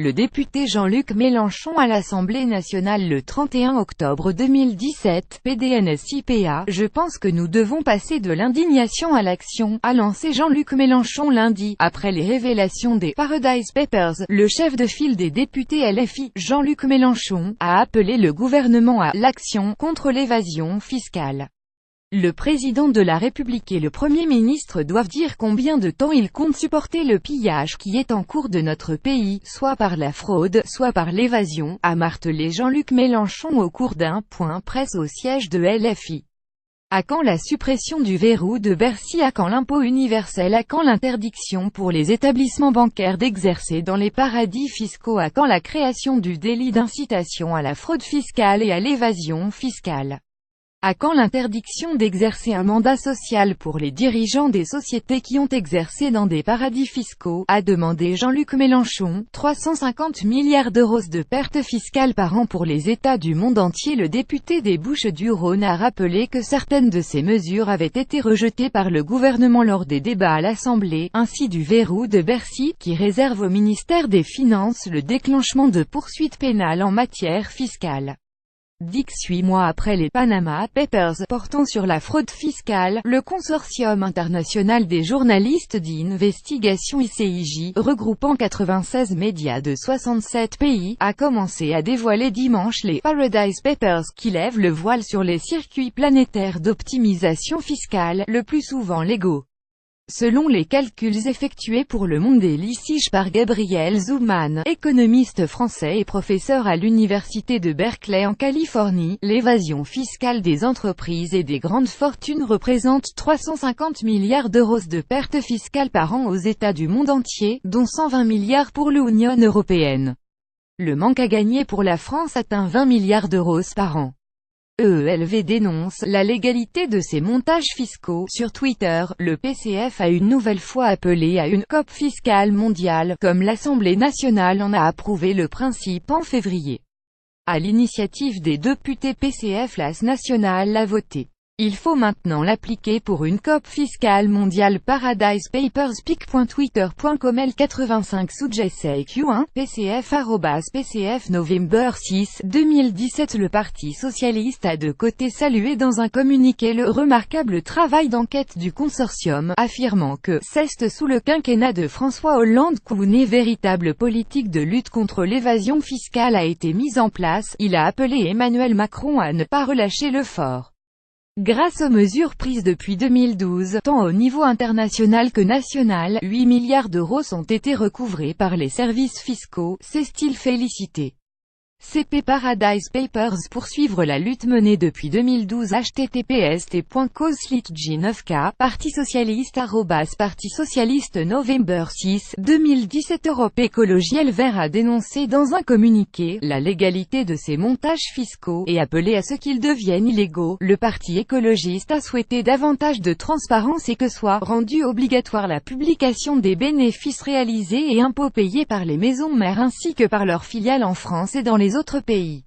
Le député Jean-Luc Mélenchon à l'Assemblée nationale le 31 octobre 2017, PDNSIPA, je pense que nous devons passer de l'indignation à l'action, a lancé Jean-Luc Mélenchon lundi, après les révélations des Paradise Papers. Le chef de file des députés LFI, Jean-Luc Mélenchon, a appelé le gouvernement à l'action contre l'évasion fiscale. Le président de la République et le Premier ministre doivent dire combien de temps ils comptent supporter le pillage qui est en cours de notre pays, soit par la fraude, soit par l'évasion, a martelé Jean-Luc Mélenchon au cours d'un point presse au siège de LFI. À quand la suppression du verrou de Bercy? À quand l'impôt universel? À quand l'interdiction pour les établissements bancaires d'exercer dans les paradis fiscaux? À quand la création du délit d'incitation à la fraude fiscale et à l'évasion fiscale? À quand l'interdiction d'exercer un mandat social pour les dirigeants des sociétés qui ont exercé dans des paradis fiscaux, a demandé Jean-Luc Mélenchon. 350 milliards d'euros de pertes fiscales par an pour les États du monde entier. Le député des Bouches-du-Rhône a rappelé que certaines de ces mesures avaient été rejetées par le gouvernement lors des débats à l'Assemblée, ainsi du verrou de Bercy, qui réserve au ministère des Finances le déclenchement de poursuites pénales en matière fiscale. 18 mois après les Panama Papers portant sur la fraude fiscale, le consortium international des journalistes d'investigation ICIJ, regroupant 96 médias de 67 pays, a commencé à dévoiler dimanche les Paradise Papers, qui lèvent le voile sur les circuits planétaires d'optimisation fiscale, le plus souvent légaux. Selon les calculs effectués pour Le Monde et l'ICIJ par Gabriel Zuman, économiste français et professeur à l'université de Berkeley en Californie, l'évasion fiscale des entreprises et des grandes fortunes représente 350 milliards d'euros de pertes fiscales par an aux États du monde entier, dont 120 milliards pour l'Union européenne. Le manque à gagner pour la France atteint 20 milliards d'euros par an. EELV dénonce la légalité de ces montages fiscaux. Sur Twitter, le PCF a une nouvelle fois appelé à une COP fiscale mondiale, comme l'Assemblée nationale en a approuvé le principe en février. À l'initiative des députés PCF, l'As national l'a voté. Il faut maintenant l'appliquer pour une COP fiscale mondiale. Paradise Papers pic.twitter.com L85 SUJSAQ1 PCF @PCF November 6 2017. Le Parti socialiste a de côté salué dans un communiqué le remarquable travail d'enquête du consortium, affirmant que c'est sous le quinquennat de François Hollande qu'une véritable politique de lutte contre l'évasion fiscale a été mise en place. Il a appelé Emmanuel Macron à ne pas relâcher l'effort. Grâce aux mesures prises depuis 2012, tant au niveau international que national, 8 milliards d'euros ont été recouvrés par les services fiscaux, s'est-il félicité. CP Paradise Papers poursuivre la lutte menée depuis 2012. https://t.cause/9k Parti socialiste @Parti socialiste November 6 2017. Europe Écologie Les Verts a dénoncé dans un communiqué la légalité de ces montages fiscaux et appelé à ce qu'ils deviennent illégaux. Le Parti écologiste a souhaité davantage de transparence et que soit rendue obligatoire la publication des bénéfices réalisés et impôts payés par les maisons mères ainsi que par leurs filiales en France et dans les autres pays.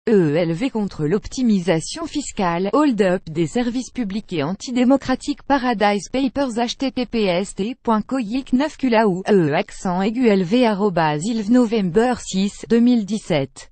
EELV contre l'optimisation fiscale, hold-up des services publics et antidémocratique. Paradise Papers https://t.coyic9culaou @ilvnovember 6 2017